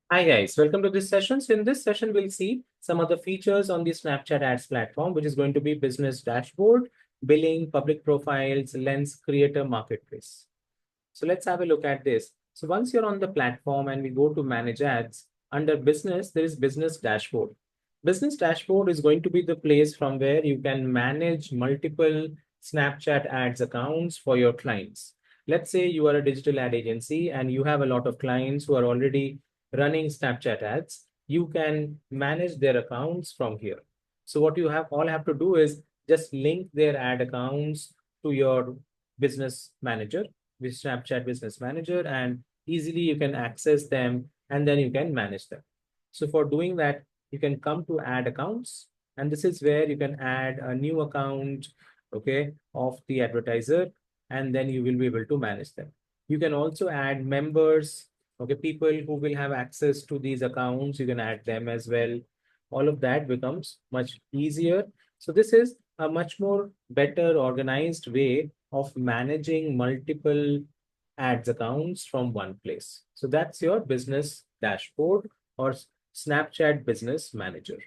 Hi guys, welcome to this session. So in this session, we'll see some of the features on the Snapchat ads platform, which is going to be business dashboard, billing, public profiles, lens, creator, marketplace. So let's have a look at this. So once you're on the platform and we go to manage ads, under business, there is business dashboard. Business dashboard is going to be the place from where you can manage multiple Snapchat ads accounts for your clients. Let's say you are a digital ad agency and you have a lot of clients who are already running Snapchat ads. You can manage their accounts from here. So what you have all have to do is just link their ad accounts to your business manager with Snapchat Business Manager, and easily you can access them and then you can manage them. So for doing that, you can come to add accounts, and this is where you can add a new account, okay, of the advertiser, and then you will be able to manage them. You can also add members, okay, people who will have access to these accounts, you can add them as well. All of that becomes much easier. So this is a much more better organized way of managing multiple ads accounts from one place. So that's your business dashboard or Snapchat Business Manager.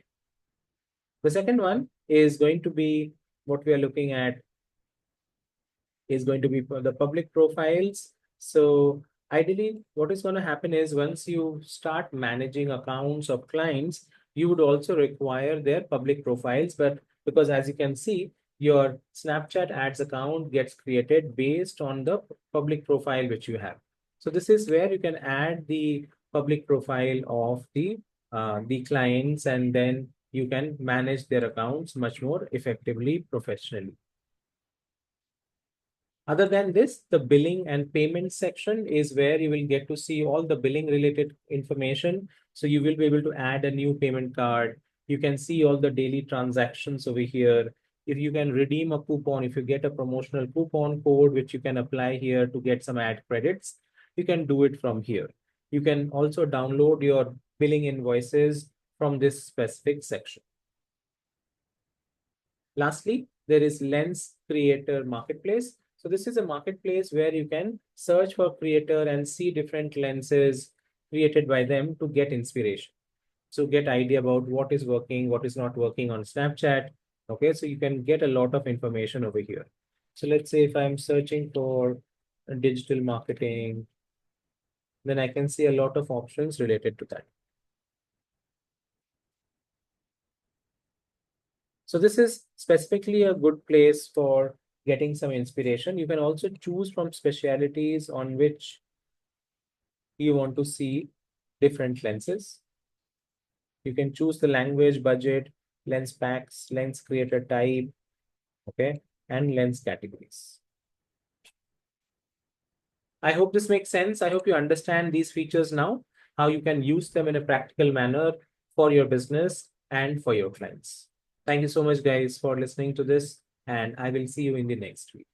The second one is going to be what we are looking at is going to be for the public profiles. So ideally, what is going to happen is once you start managing accounts of clients, you would also require their public profiles. But because as you can see, your Snapchat ads account gets created based on the public profile which you have. So this is where you can add the public profile of the clients, and then you can manage their accounts much more effectively, professionally. Other than this, the billing and payment section is where you will get to see all the billing related information. So you will be able to add a new payment card. You can see all the daily transactions over here. If you can redeem a coupon, if you get a promotional coupon code, which you can apply here to get some ad credits, you can do it from here. You can also download your billing invoices from this specific section. Lastly, there is Lens Creator Marketplace. So this is a marketplace where you can search for creator and see different lenses created by them to get inspiration. So get idea about what is working, what is not working on Snapchat. Okay, so you can get a lot of information over here. So let's say if I'm searching for digital marketing, then I can see a lot of options related to that. So this is specifically a good place for getting some inspiration. You can also choose from specialities on which you want to see different lenses. You can choose the language, budget, lens packs, lens creator type, okay, and lens categories. I hope this makes sense. I hope you understand these features now, how you can use them in a practical manner for your business and for your clients. Thank you so much, guys, for listening to this, and I will see you in the next week.